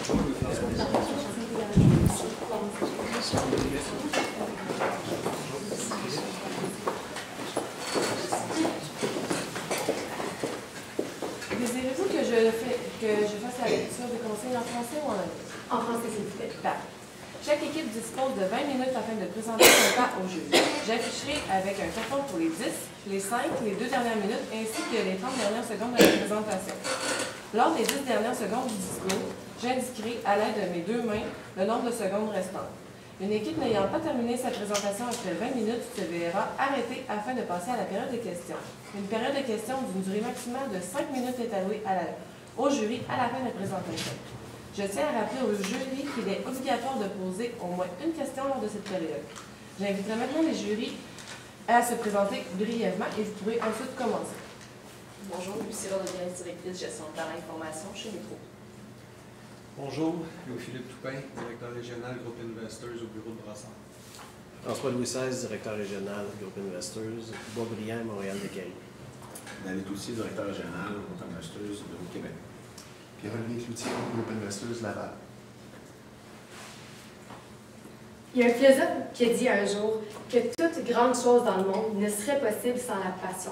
Désirez-vous que je fasse la lecture des consignes en français ou en anglais? En français, s'il vous plaît. Chaque équipe dispose de 20 minutes afin de présenter son cas au jury. J'afficherai avec un carton pour les 10, les 5, les 2 dernières minutes ainsi que les 30 dernières secondes de la présentation. Lors des 10 dernières secondes du discours, j'indiquerai à l'aide de mes 2 mains le nombre de secondes restantes. Une équipe n'ayant pas terminé sa présentation après 20 minutes se verra arrêtée afin de passer à la période de questions. Une période de questions d'une durée maximale de 5 minutes est allouée au jury à la fin de la présentation. Je tiens à rappeler au jury qu'il est obligatoire de poser au moins une question lors de cette période. J'inviterai maintenant les jurys à se présenter brièvement et vous pourrez ensuite commencer. Bonjour, Lucie Rodriguez, directrice gestion de talent et formation chez Métro. Bonjour, Louis-Philippe Toupin, directeur régional Groupe Investors au bureau de Brassard. François-Louis XVI, directeur régional Groupe Investors, Boisbriand, Montréal-Descaries. David Toutier, directeur régional Groupe Investors au bureau de Québec. Pierre-Olivier Cloutier, Groupe Investors Laval. Il y a un philosophe qui a dit un jour que toute grande chose dans le monde ne serait possible sans la passion.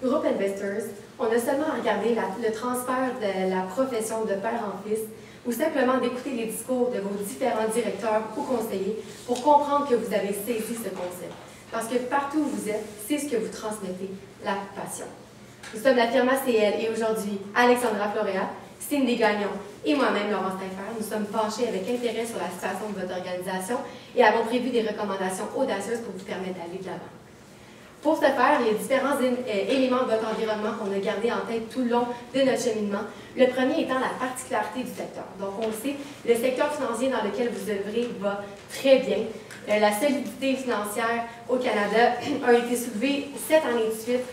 Groupe Investors, on a seulement regardé le transfert de la profession de père en fils ou simplement d'écouter les discours de vos différents directeurs ou conseillers pour comprendre que vous avez saisi ce concept. Parce que partout où vous êtes, c'est ce que vous transmettez, la passion. Nous sommes la firme ACL et aujourd'hui, Alexandra Floréat, Cindy Gagnon et moi-même, Laurence Taillefer, nous sommes penchés avec intérêt sur la situation de votre organisation et avons prévu des recommandations audacieuses pour vous permettre d'aller de l'avant. Pour ce faire, il y a différents éléments de votre environnement qu'on a gardés en tête tout le long de notre cheminement. Le premier étant la particularité du secteur. Donc, on le sait, le secteur financier dans lequel vous œuvrez va très bien. La solidité financière au Canada a été soulevée 7 années de suite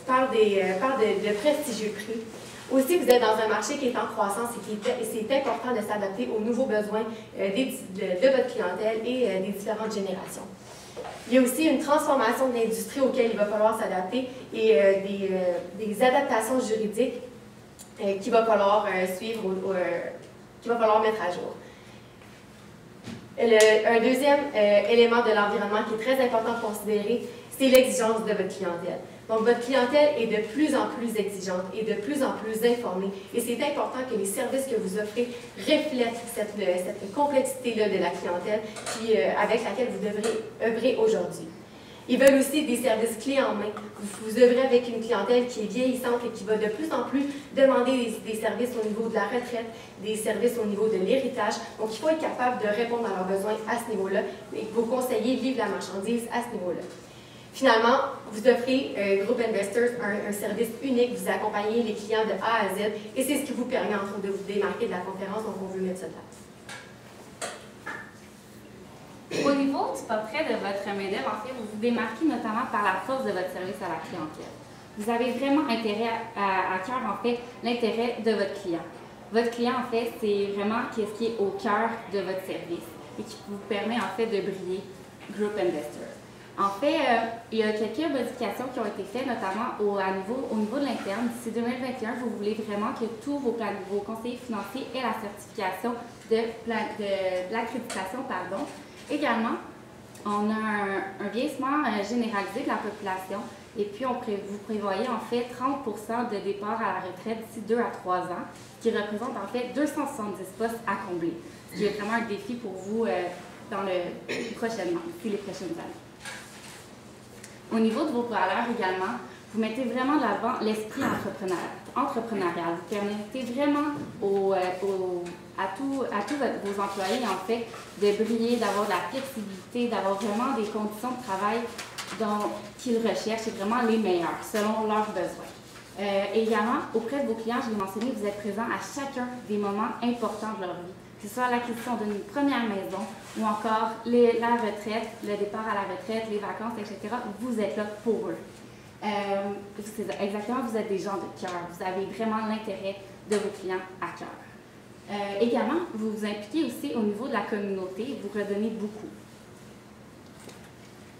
par de prestigieux prix. Aussi, vous êtes dans un marché qui est en croissance et c'est important de s'adapter aux nouveaux besoins de votre clientèle et des différentes générations. Il y a aussi une transformation de l'industrie auquel il va falloir s'adapter et des adaptations juridiques qu'il va falloir suivre, qu'il va falloir mettre à jour. Un deuxième élément de l'environnement qui est très important à considérer, c'est l'exigence de votre clientèle. Donc, votre clientèle est de plus en plus exigeante et de plus en plus informée. Et c'est important que les services que vous offrez reflètent cette complexité-là de la clientèle avec laquelle vous devrez œuvrer aujourd'hui. Ils veulent aussi des services clés en main. Vous œuvrez avec une clientèle qui est vieillissante et qui va de plus en plus demander des services au niveau de la retraite, des services au niveau de l'héritage. Donc, il faut être capable de répondre à leurs besoins à ce niveau-là et que vos conseillers livrent la marchandise à ce niveau-là. Finalement, vous offrez, Groupe Investors, un service unique, vous accompagnez les clients de A à Z et c'est ce qui vous permet entre autres de vous démarquer de la conférence, donc on veut mettre ça de place. Au niveau du portrait de votre main-d'œuvre, en fait, vous vous démarquez notamment par la force de votre service à la clientèle. Vous avez vraiment intérêt à cœur, en fait, l'intérêt de votre client. Votre client, en fait, c'est vraiment ce qui est au cœur de votre service et qui vous permet, en fait, de briller, Groupe Investors. En fait, il y a quelques modifications qui ont été faites, notamment au niveau de l'interne. D'ici 2021, vous voulez vraiment que tous vos conseillers financiers aient la certification de l'accréditation. Également, on a un vieillissement généralisé de la population et puis vous prévoyez en fait 30 % de départ à la retraite d'ici 2 à 3 ans, ce qui représente en fait 270 postes à combler, ce qui est vraiment un défi pour vous prochainement, d'ici les prochaines années. Au niveau de vos valeurs également, vous mettez vraiment de l'avant l'esprit entrepreneurial. Vous permettez vraiment à tous vos employés en fait, de briller, d'avoir de la flexibilité, d'avoir vraiment des conditions de travail qu'ils recherchent et vraiment les meilleures, selon leurs besoins. Également, auprès de vos clients, je l'ai mentionné, vous êtes présent à chacun des moments importants de leur vie, que ce soit l'acquisition d'une première maison ou encore la retraite, le départ à la retraite, les vacances, etc. Vous êtes là pour eux. Exactement, vous êtes des gens de cœur. Vous avez vraiment l'intérêt de vos clients à cœur. Également, vous vous impliquez aussi au niveau de la communauté, vous redonnez beaucoup.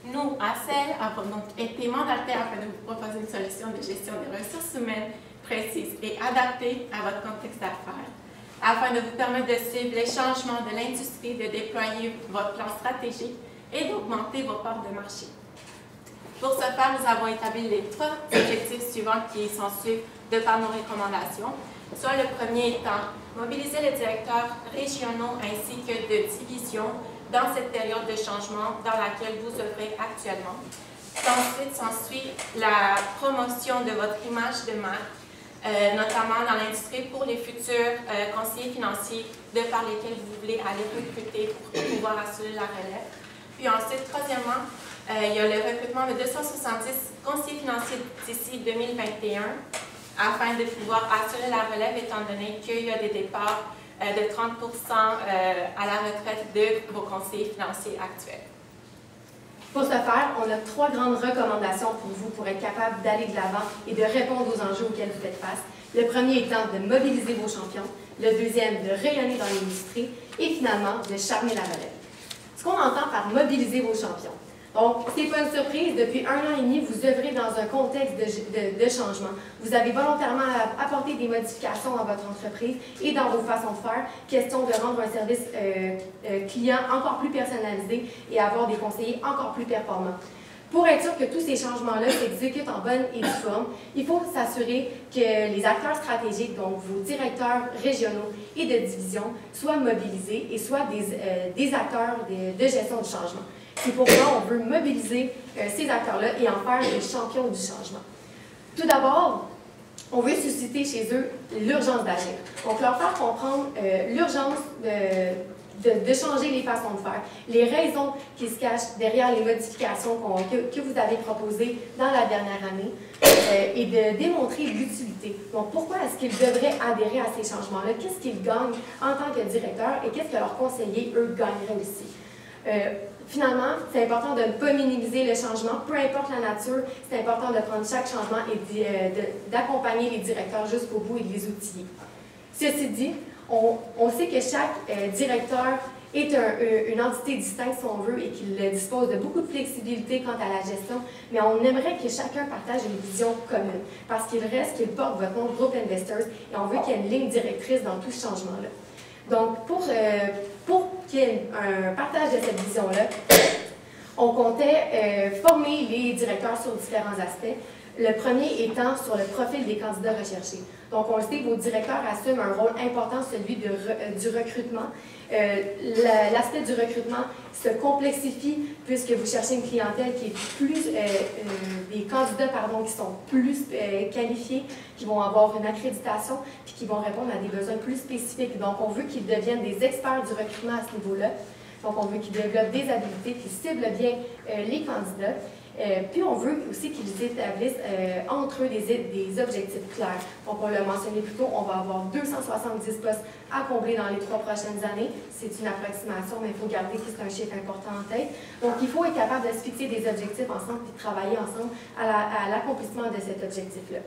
Nous, ACL, avons donc été mandatés afin de vous proposer une solution de gestion des ressources humaines précise et adaptée à votre contexte d'affaires. afin de vous permettre de suivre les changements de l'industrie, de déployer votre plan stratégique et d'augmenter vos parts de marché. Pour ce faire, nous avons établi les 3 objectifs suivants qui s'en suivent de par nos recommandations, soit le premier étant mobiliser les directeurs régionaux ainsi que de divisions dans cette période de changement dans laquelle vous œuvrez actuellement. Ensuite, s'ensuit la promotion de votre image de marque, notamment dans l'industrie pour les futurs conseillers financiers de par lesquels vous voulez aller recruter pour pouvoir assurer la relève. Puis ensuite, troisièmement, il y a le recrutement de 270 conseillers financiers d'ici 2021 afin de pouvoir assurer la relève étant donné qu'il y a des départs de 30% à la retraite de vos conseillers financiers actuels. Pour ce faire, on a 3 grandes recommandations pour vous pour être capable d'aller de l'avant et de répondre aux enjeux auxquels vous faites face. Le premier étant de mobiliser vos champions, le deuxième de rayonner dans l'industrie et finalement de charmer la relève. Ce qu'on entend par mobiliser vos champions. Donc, ce n'est pas une surprise, depuis 1 an et demi, vous œuvrez dans un contexte de changement. Vous avez volontairement apporté des modifications dans votre entreprise et dans vos façons de faire, question de rendre un service client encore plus personnalisé et avoir des conseillers encore plus performants. Pour être sûr que tous ces changements-là s'exécutent en bonne et due forme, il faut s'assurer que les acteurs stratégiques, donc vos directeurs régionaux et de division, soient mobilisés et soient des acteurs de gestion du changement. C'est pourquoi on veut mobiliser ces acteurs-là et en faire des champions du changement. Tout d'abord, on veut susciter chez eux l'urgence d'agir. Donc, leur faire comprendre l'urgence de changer les façons de faire, les raisons qui se cachent derrière les modifications que vous avez proposées dans la dernière année et de démontrer l'utilité. Donc, pourquoi est-ce qu'ils devraient adhérer à ces changements-là? Qu'est-ce qu'ils gagnent en tant que directeur et qu'est-ce que leurs conseillers, eux, gagneraient aussi? Finalement, c'est important de ne pas minimiser le changement, peu importe la nature, c'est important de prendre chaque changement et d'accompagner les directeurs jusqu'au bout et de les outiller. Ceci dit, on sait que chaque directeur est une entité distincte, si on veut, et qu'il dispose de beaucoup de flexibilité quant à la gestion, mais on aimerait que chacun partage une vision commune, parce qu'il reste qu'il porte votre nom Groupe Investors, et on veut qu'il y ait une ligne directrice dans tout ce changement-là. Donc, pour qu'il y ait un partage de cette vision-là, on comptait former les directeurs sur différents aspects. Le premier étant sur le profil des candidats recherchés. Donc, on le sait, vos directeurs assument un rôle important, celui du recrutement. L'aspect du recrutement se complexifie puisque vous cherchez une clientèle qui est plus, des candidats qui sont plus qualifiés, qui vont avoir une accréditation, puis qui vont répondre à des besoins plus spécifiques. Donc, on veut qu'ils deviennent des experts du recrutement à ce niveau-là. Donc, on veut qu'ils développent des habiletés, qu'ils ciblent bien les candidats. Puis on veut aussi qu'ils établissent entre eux des objectifs clairs. Donc, on l'a mentionné plus tôt, on va avoir 270 postes à combler dans les 3 prochaines années. C'est une approximation, mais il faut garder que c'est un chiffre important en tête. Donc, il faut être capable de se fixer des objectifs ensemble et de travailler ensemble à l'accomplissement de cet objectif-là.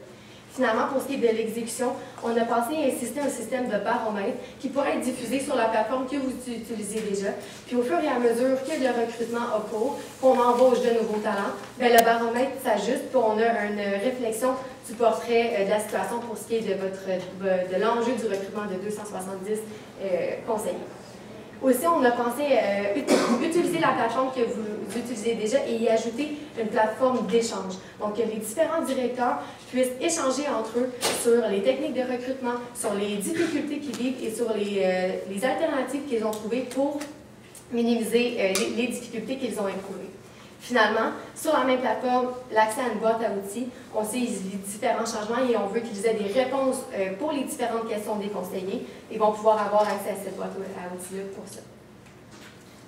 Finalement, pour ce qui est de l'exécution, on a pensé à insister un système de baromètre qui pourrait être diffusé sur la plateforme que vous utilisez déjà. Puis au fur et à mesure que le recrutement a cours, qu'on embauche de nouveaux talents, bien, le baromètre s'ajuste, puis on a une réflexion du portrait de la situation pour ce qui est de l'enjeu du recrutement de 270 conseillers. Aussi, on a pensé utiliser la plateforme que vous utilisez déjà et y ajouter une plateforme d'échange. Donc, que les différents directeurs puissent échanger entre eux sur les techniques de recrutement, sur les difficultés qu'ils vivent et sur les alternatives qu'ils ont trouvées pour minimiser les difficultés qu'ils ont éprouvées. Finalement, sur la même plateforme, l'accès à une boîte à outils, on sait les différents changements et on veut qu'ils aient des réponses pour les différentes questions des conseillers et vont pouvoir avoir accès à cette boîte à outils-là pour ça.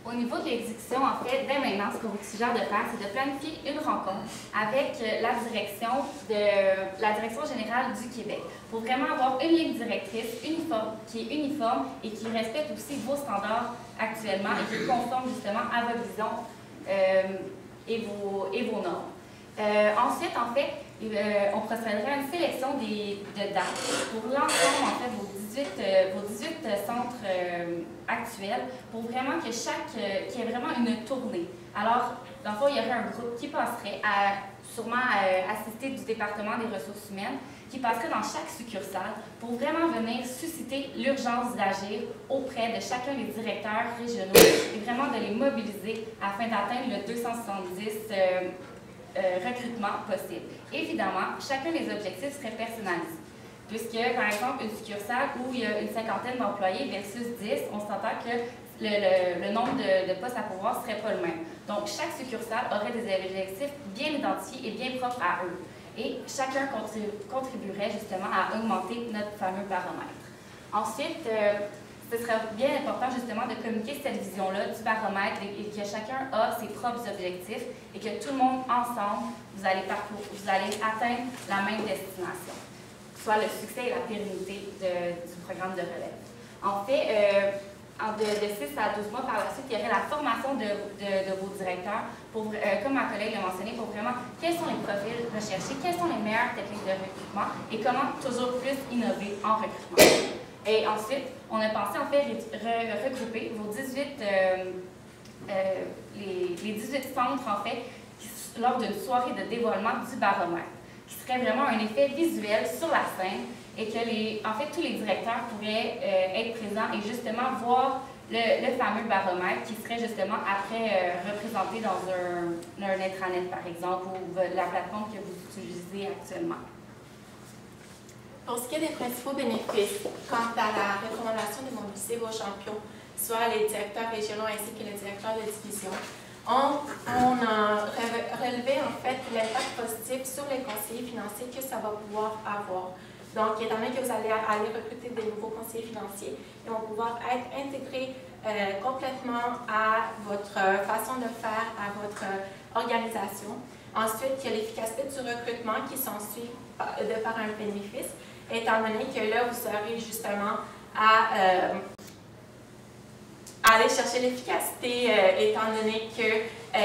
Au niveau de l'exécution, en fait, dès maintenant, ce qu'on vous suggère de faire, c'est de planifier une rencontre avec la direction générale du Québec pour vraiment avoir une ligne directrice uniforme, qui est uniforme et qui respecte aussi vos standards actuellement et qui est conforme justement à votre vision et vos normes. Ensuite, en fait, on procéderait à une sélection de dates pour l'ensemble, en fait, vos 18 centres actuels, pour vraiment qu'il y ait vraiment une tournée. Alors, dans le fond, il y aurait un groupe qui passerait sûrement à assister du département des ressources humaines, qui passerait dans chaque succursale pour vraiment venir susciter l'urgence d'agir auprès de chacun des directeurs régionaux et vraiment de les mobiliser afin d'atteindre le 270 recrutements possibles. Évidemment, chacun des objectifs serait personnalisé. Puisque, par exemple, une succursale où il y a une cinquantaine d'employés versus 10, on s'entend que le nombre de postes à pourvoir ne serait pas le même. Donc, chaque succursale aurait des objectifs bien identifiés et bien propres à eux. Et chacun contribuerait justement à augmenter notre fameux baromètre. Ensuite, ce serait bien important justement de communiquer cette vision-là du baromètre et que chacun a ses propres objectifs et que tout le monde ensemble, vous allez atteindre la même destination, soit le succès et la pérennité du programme de relève. En fait, de 6 à 12 mois par la suite, il y aurait la formation de vos directeurs, comme ma collègue l'a mentionné, pour vraiment quels sont les profils recherchés, quelles sont les meilleures techniques de recrutement et comment toujours plus innover en recrutement. Et ensuite, on a pensé en fait regrouper vos 18, les 18 centres en fait lors d'une soirée de dévoilement du baromètre, qui serait vraiment un effet visuel sur la scène et que en fait, tous les directeurs pourraient être présents et justement voir le fameux baromètre qui serait justement après représenté dans un intranet, par exemple, ou la plateforme que vous utilisez actuellement. Pour ce qui est des principaux bénéfices, quant à la recommandation de mobiliser vos champions, soit les directeurs régionaux ainsi que les directeurs de division, on a relevé en fait l'impact positif sur les conseillers financiers que ça va pouvoir avoir. Donc, étant donné que vous allez aller recruter des nouveaux conseillers financiers, ils vont pouvoir être intégrés complètement à votre façon de faire, à votre organisation. Ensuite, il y a l'efficacité du recrutement qui s'ensuit de par un bénéfice, étant donné que là, vous serez justement à aller chercher l'efficacité, étant donné que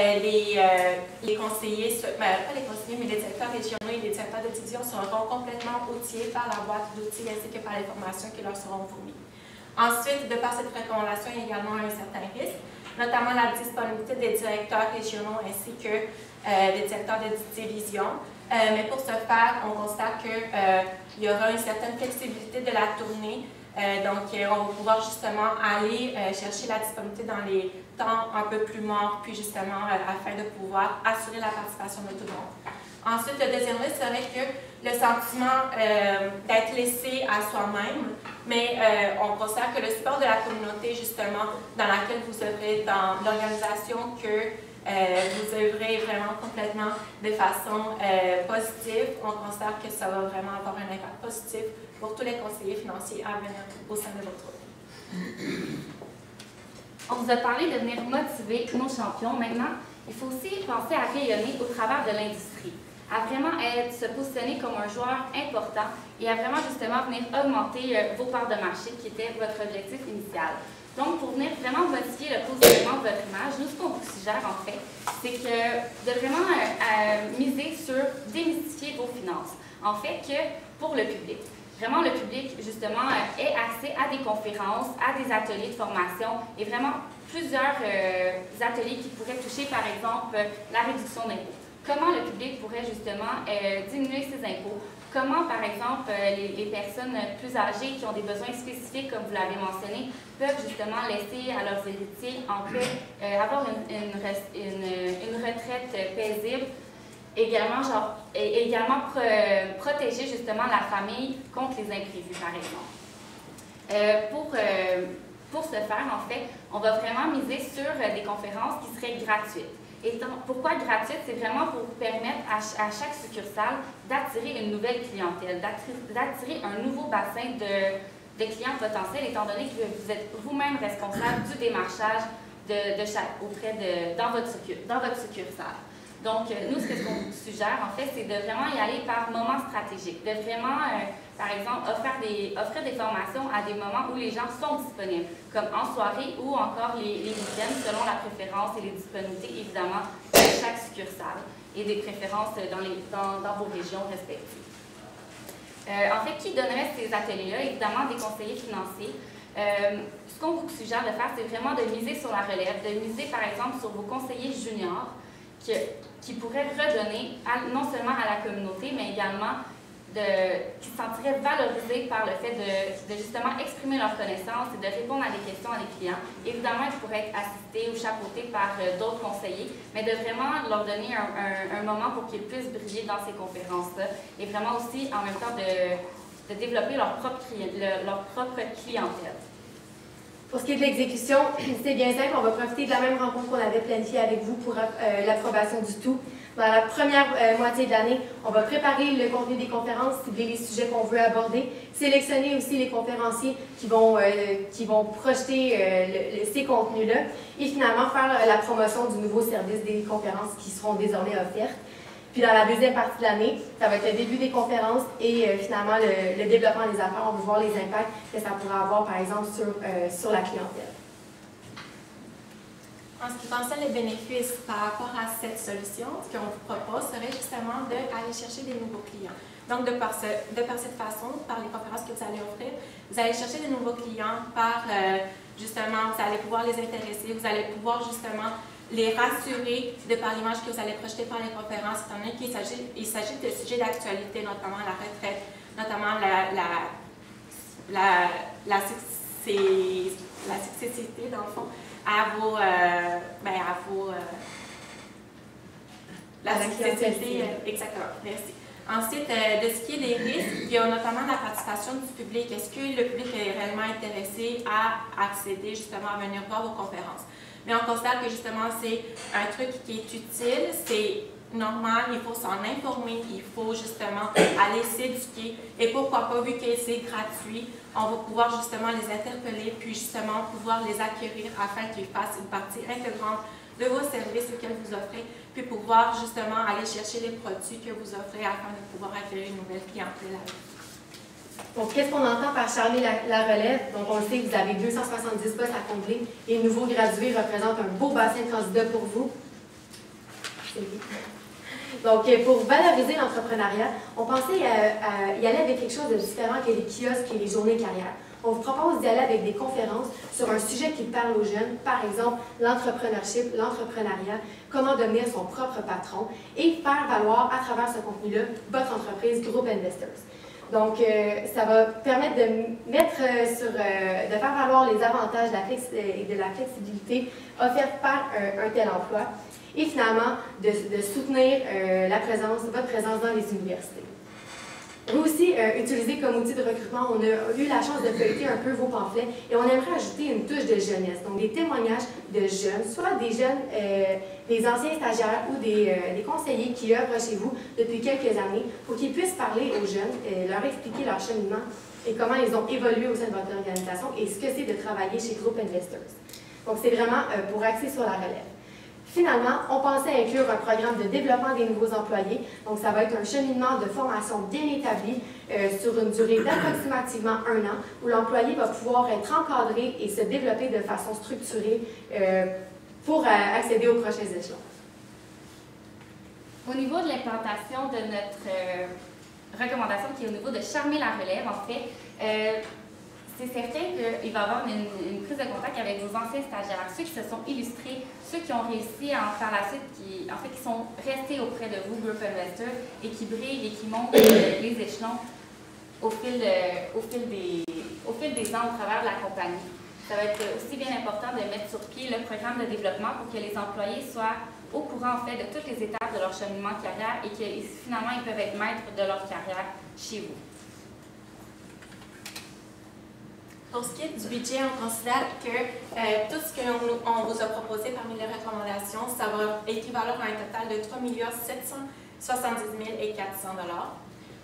les conseillers, pas les conseillers, mais les directeurs régionaux et les directeurs de division seront complètement outillés par la boîte d'outils ainsi que par les formations qui leur seront fournies. Ensuite, de par cette recommandation, il y a également un certain risque, notamment la disponibilité des directeurs régionaux ainsi que des directeurs de division. Mais pour ce faire, on constate qu'il y aura une certaine flexibilité de la tournée. Donc, on va pouvoir justement aller chercher la disponibilité dans les temps un peu plus morts, puis justement afin de pouvoir assurer la participation de tout le monde. Ensuite, le deuxième risque serait que le sentiment d'être laissé à soi-même, mais on considère que le support de la communauté, justement, dans laquelle vous œuvrez, dans l'organisation, que vous œuvrez vraiment complètement de façon positive, on considère que ça va vraiment avoir un impact positif pour tous les conseillers financiers à venir au sein de votre groupe. On vous a parlé de venir motiver nos champions. Maintenant, il faut aussi penser à rayonner au travers de l'industrie, à vraiment se positionner comme un joueur important et à vraiment justement venir augmenter vos parts de marché qui était votre objectif initial. Donc, pour venir vraiment modifier le positionnement de votre image, nous, ce qu'on vous suggère en fait, c'est de vraiment miser sur démystifier vos finances. En fait, que pour le public. Vraiment, le public, justement, ait accès à des conférences, à des ateliers de formation et vraiment plusieurs ateliers qui pourraient toucher, par exemple, la réduction d'impôts. Comment le public pourrait, justement, diminuer ses impôts? Comment, par exemple, les personnes plus âgées qui ont des besoins spécifiques, comme vous l'avez mentionné, peuvent justement laisser à leurs héritiers, en fait, avoir une retraite paisible. Également, protéger justement la famille contre les imprévus, par exemple. Pour ce faire, en fait, on va vraiment miser sur des conférences qui seraient gratuites. Et pourquoi gratuite? C'est vraiment pour permettre à chaque succursale d'attirer une nouvelle clientèle, d'attirer un nouveau bassin de clients potentiels, étant donné que vous êtes vous-même responsable du démarchage dans votre succursale. Donc, nous, ce qu'on vous suggère, en fait, c'est de vraiment y aller par moments stratégiques, de vraiment, par exemple, offrir des formations à des moments où les gens sont disponibles, comme en soirée ou encore les week-ends, selon la préférence et les disponibilités, évidemment, de chaque succursale et des préférences dans vos régions respectives. En fait, qui donnerait ces ateliers-là? Évidemment, des conseillers financiers. Ce qu'on vous suggère de faire, c'est vraiment de miser sur la relève, de miser, par exemple, sur vos conseillers juniors, qui pourraient redonner non seulement à la communauté, mais également qui se sentiraient valorisés par le fait de justement exprimer leurs connaissances et de répondre à des questions à des clients. Évidemment, ils pourraient être assistés ou chapeautés par d'autres conseillers, mais de vraiment leur donner un moment pour qu'ils puissent briller dans ces conférences-là et vraiment aussi, en même temps, de développer leur propre clientèle. Pour ce qui est de l'exécution, c'est bien simple. On va profiter de la même rencontre qu'on avait planifiée avec vous pour l'approbation du tout. Dans la première moitié de l'année, on va préparer le contenu des conférences, cibler les sujets qu'on veut aborder, sélectionner aussi les conférenciers qui vont projeter ces contenus-là et finalement faire la promotion du nouveau service des conférences qui seront désormais offertes. Puis dans la deuxième partie de l'année, ça va être le début des conférences et finalement le développement des affaires. On veut voir les impacts que ça pourrait avoir, par exemple, sur la clientèle. En ce qui concerne les bénéfices par rapport à cette solution, ce qu'on vous propose serait justement d'aller chercher des nouveaux clients. Donc, de par cette façon, par les conférences que vous allez offrir, vous allez chercher des nouveaux clients par, justement, vous allez pouvoir les intéresser, vous allez pouvoir justement les rassurer de par l'image que vous allez projeter par les conférences, étant donné qu'il s'agit de sujets d'actualité, notamment la retraite, notamment la successité, dans le fond, la successivité, exactement, merci. Ensuite, de ce qui est des risques, il y a notamment la participation du public. Est-ce que le public est réellement intéressé à accéder justement à venir voir vos conférences? Mais on considère que justement c'est un truc qui est utile, c'est normal, il faut s'en informer, il faut justement aller s'éduquer. Et pourquoi pas, vu que c'est gratuit, on va pouvoir justement les interpeller, puis justement pouvoir les acquérir afin qu'ils fassent une partie intégrante de vos services auxquels vous offrez, puis pouvoir justement aller chercher les produits que vous offrez afin de pouvoir acquérir une nouvelle clientèle. Donc, qu'est-ce qu'on entend par charmer la relève? Donc, on le sait que vous avez 270 postes à combler et les nouveaux gradués représentent un beau bassin de candidats pour vous. Donc, pour valoriser l'entrepreneuriat, on pensait y aller avec quelque chose de différent que les kiosques et les journées carrière. On vous propose d'y aller avec des conférences sur un sujet qui parle aux jeunes, par exemple l'entrepreneurship, l'entrepreneuriat, comment devenir son propre patron et faire valoir à travers ce contenu-là votre entreprise Groupe Investors. Donc, ça va permettre de faire valoir les avantages de la flexibilité offerte par un tel emploi et finalement de soutenir votre présence dans les universités. Vous aussi, utilisé comme outil de recrutement, on a eu la chance de feuilleter un peu vos pamphlets et on aimerait ajouter une touche de jeunesse, donc des témoignages de jeunes, soit des jeunes, des anciens stagiaires ou des conseillers qui œuvrent chez vous depuis quelques années pour qu'ils puissent parler aux jeunes, leur expliquer leur cheminement et comment ils ont évolué au sein de votre organisation et ce que c'est de travailler chez Groupe Investors. Donc, c'est vraiment pour axer sur la relève. Finalement, on pensait inclure un programme de développement des nouveaux employés. Donc, ça va être un cheminement de formation bien établi sur une durée d'approximativement 1 an, où l'employé va pouvoir être encadré et se développer de façon structurée pour accéder aux prochains échelons. Au niveau de l'implantation de notre recommandation, qui est au niveau de charmer la relève, en fait, c'est certain qu'il va y avoir une prise de contact avec vos anciens stagiaires, ceux qui se sont illustrés, ceux qui ont réussi à en faire la suite, qui sont restés auprès de vous, Groupe Investors, et qui brillent et qui montent les échelons au fil des ans au travers de la compagnie. Ça va être aussi bien important de mettre sur pied le programme de développement pour que les employés soient au courant en fait de toutes les étapes de leur cheminement de carrière et que finalement ils peuvent être maîtres de leur carrière chez vous. Pour ce qui est du budget, on considère que tout ce qu'on vous a proposé parmi les recommandations, ça va équivaloir à un total de 3 770 400 $.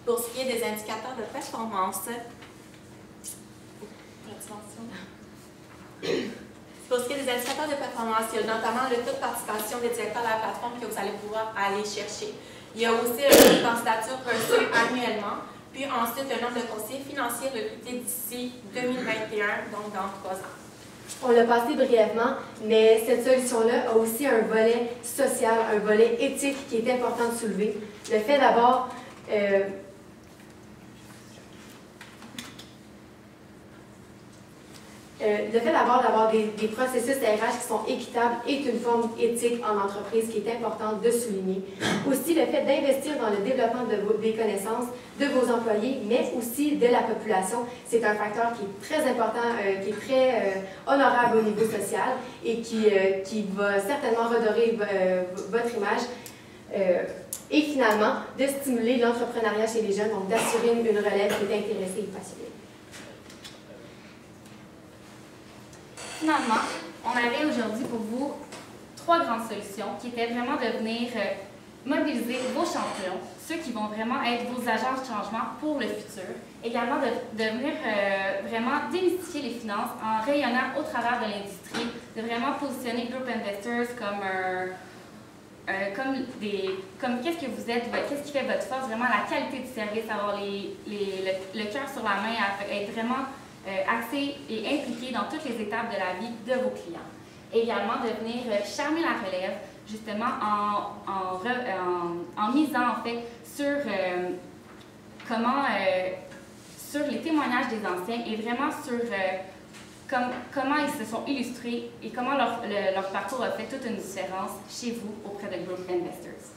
Pour ce qui est des indicateurs de performance, pour ce qui est des indicateurs de performance, il y a notamment le taux de participation des directeurs à la plateforme que vous allez pouvoir aller chercher. Il y a aussi le nombre de candidatures reçues annuellement. Puis ensuite, le nombre de conseillers financiers recrutés d'ici 2021, donc dans 3 ans. On l'a passé brièvement, mais cette solution-là a aussi un volet social, un volet éthique qui est important de soulever. Le fait d'abord Le fait d'avoir des processus RH qui sont équitables est une forme éthique en entreprise qui est importante de souligner. Aussi, le fait d'investir dans le développement des connaissances de vos employés, mais aussi de la population, c'est un facteur qui est très important, qui est très honorable au niveau social et qui va certainement redorer votre image. Et finalement, de stimuler l'entrepreneuriat chez les jeunes, donc d'assurer une relève qui est intéressée et passionnée. Finalement, on avait aujourd'hui pour vous 3 grandes solutions qui étaient vraiment de venir mobiliser vos champions, ceux qui vont vraiment être vos agents de changement pour le futur. Également de venir vraiment démystifier les finances en rayonnant au travers de l'industrie, de vraiment positionner Group Investors comme qu'est-ce que vous êtes, qu'est-ce qui fait votre force, vraiment la qualité du service, avoir le cœur sur la main, être vraiment axé et impliqué dans toutes les étapes de la vie de vos clients. Et également de venir charmer la relève, justement en misant en fait sur sur les témoignages des anciens et vraiment sur comment ils se sont illustrés et comment leur parcours a fait toute une différence chez vous auprès de Group Investors.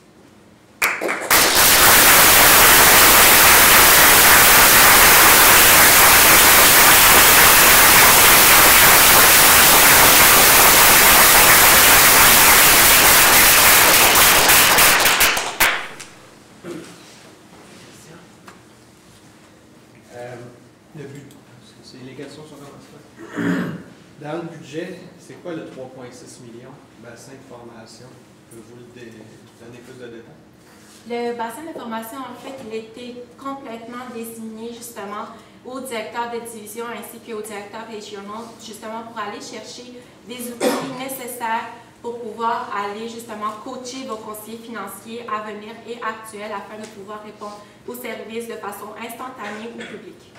Le but, les questions sont comme ça. Dans le budget, c'est quoi le 3,6 millions bassin de formation? Pouvez-vous donner plus de détails? Le bassin de formation, en fait, il a été complètement désigné justement aux directeurs de division ainsi qu'aux directeurs régionaux, justement pour aller chercher des outils nécessaires pour pouvoir aller justement coacher vos conseillers financiers à venir et actuels afin de pouvoir répondre aux services de façon instantanée ou publique.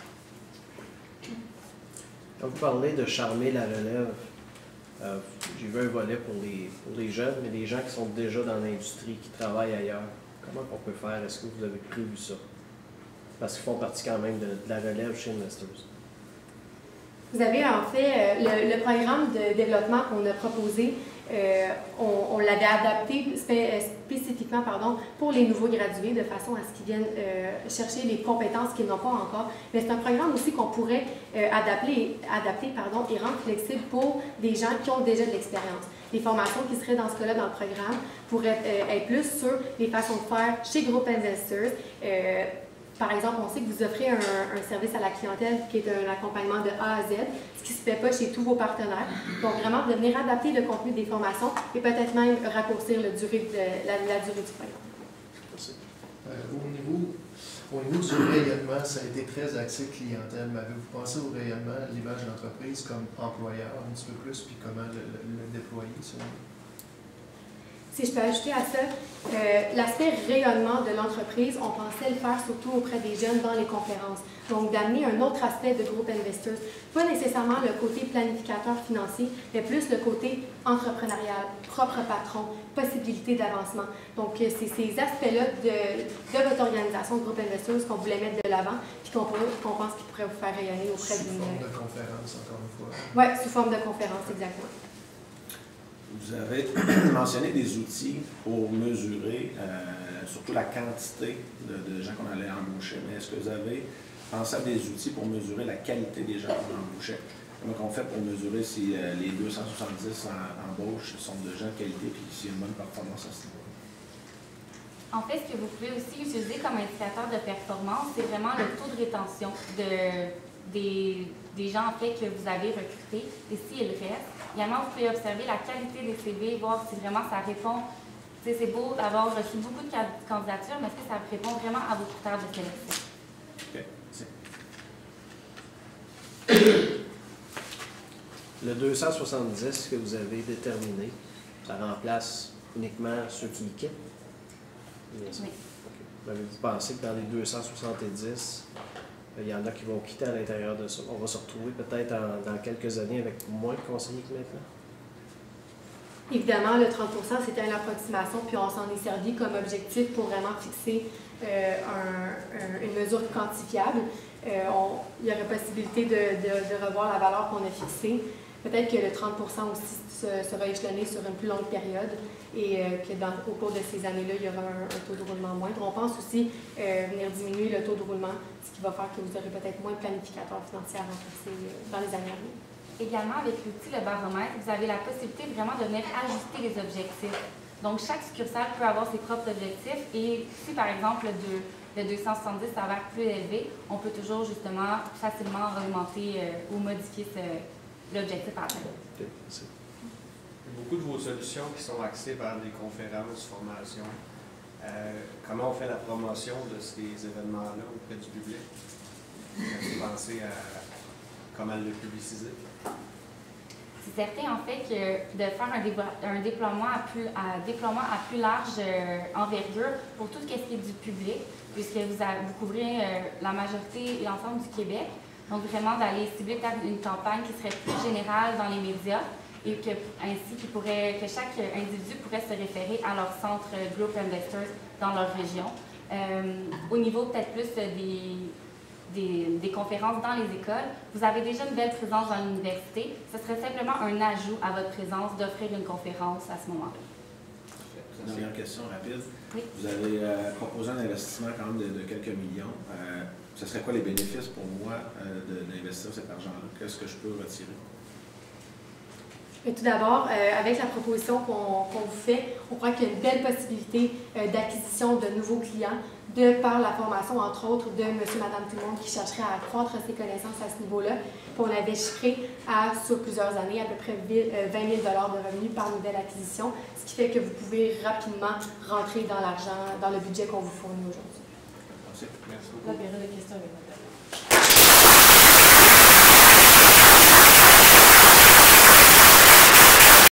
Quand vous parlez de charmer la relève, j'ai vu un volet pour les jeunes, mais les gens qui sont déjà dans l'industrie, qui travaillent ailleurs. Comment on peut faire? Est-ce que vous avez prévu ça? Parce qu'ils font partie quand même de la relève chez Investors. Vous avez en fait le programme de développement qu'on a proposé, on l'avait adapté spécifiquement pour les nouveaux gradués de façon à ce qu'ils viennent chercher les compétences qu'ils n'ont pas encore. Mais c'est un programme aussi qu'on pourrait adapter et rendre flexible pour des gens qui ont déjà de l'expérience. Les formations qui seraient dans ce cas-là dans le programme pourraient être plus sur les façons de faire chez Group Investors. Par exemple, on sait que vous offrez un service à la clientèle qui est un accompagnement de A à Z, ce qui ne se fait pas chez tous vos partenaires. Donc, vraiment, de venir adapter le contenu des formations et peut-être même raccourcir la durée du programme. Merci. Au niveau du rayonnement, ça a été très axé clientèle. Mais avez-vous pensé au rayonnement, l'image de l'entreprise comme employeur un petit peu plus, puis comment le déployer, selon vous? Si je peux ajouter à ça, l'aspect rayonnement de l'entreprise, on pensait le faire surtout auprès des jeunes dans les conférences. Donc, d'amener un autre aspect de Group Investors. Pas nécessairement le côté planificateur financier, mais plus le côté entrepreneurial, propre patron, possibilité d'avancement. Donc, c'est ces aspects-là de votre organisation de Group Investors qu'on voulait mettre de l'avant puis qu'on pense qu'ils pourraient vous faire rayonner auprès d'une... Sous forme de conférence, encore une fois. Oui, sous forme de conférence, exactement. Vous avez mentionné des outils pour mesurer surtout la quantité de gens qu'on allait embaucher, mais est-ce que vous avez pensé à des outils pour mesurer la qualité des gens qu'on embauchait? Comment on fait pour mesurer si les 270 embauches sont de gens de qualité et s'il y a une bonne performance à ce niveau-là? En fait, ce que vous pouvez aussi utiliser comme indicateur de performance, c'est vraiment le taux de rétention des gens en fait, que vous avez recrutés et s'ils restent. Également, vous pouvez observer la qualité des CV, voir si vraiment ça répond. C'est beau d'avoir reçu beaucoup de candidatures, mais est-ce que ça répond vraiment à vos critères de sélection? OK, merci. Le 270 que vous avez déterminé, ça remplace uniquement ceux qui quittent? Oui. Okay. Avez-vous pensé que dans les 270, il y en a qui vont quitter à l'intérieur de ça? On va se retrouver peut-être dans quelques années avec moins de conseillers que maintenant? Évidemment, le 30 c'était une approximation, puis on s'en est servi comme objectif pour vraiment fixer une mesure quantifiable. Il y aurait possibilité de revoir la valeur qu'on a fixée. Peut-être que le 30 aussi sera échelonné sur une plus longue période et qu'au cours de ces années-là, il y aura un taux de roulement moindre. On pense aussi venir diminuer le taux de roulement, ce qui va faire que vous aurez peut-être moins de planificateurs financiers à renforcer dans les années à venir. Également, avec l'outil le baromètre, vous avez la possibilité vraiment de venir ajuster les objectifs. Donc, chaque succursale peut avoir ses propres objectifs et si, par exemple, le 270 s'avère plus élevé, on peut toujours justement facilement augmenter ou modifier l'objectif à atteindre. Il y a beaucoup de vos solutions qui sont axées vers des conférences, formations. Comment on fait la promotion de ces événements-là auprès du public? Vous pensez à comment le publiciser? C'est certain, en fait, que de faire un déploiement à plus large envergure pour tout ce qui est du public, puisque vous couvrez la majorité et l'ensemble du Québec. Donc, vraiment d'aller cibler peut-être une campagne qui serait plus générale dans les médias et ainsi que chaque individu pourrait se référer à leur centre Group Investors dans leur région. Au niveau peut-être plus des conférences dans les écoles, vous avez déjà une belle présence dans l'université. Ce serait simplement un ajout à votre présence d'offrir une conférence à ce moment-là. Une dernière question rapide. Oui. Vous avez proposé un investissement quand même de quelques millions. Ce serait quoi les bénéfices pour moi d'investir cet argent-là? Qu'est-ce que je peux retirer? Et tout d'abord, avec la proposition qu'on vous fait, on croit qu'il y a une belle possibilité d'acquisition de nouveaux clients de par la formation, entre autres, de monsieur, madame, tout le monde qui chercherait à accroître ses connaissances à ce niveau-là. Puis on avait chiffré sur plusieurs années à peu près 20 000 de revenus par nouvelle acquisition, ce qui fait que vous pouvez rapidement rentrer dans l'argent, dans le budget qu'on vous fournit aujourd'hui. Merci. Merci La beaucoup. période de questions est maintenant.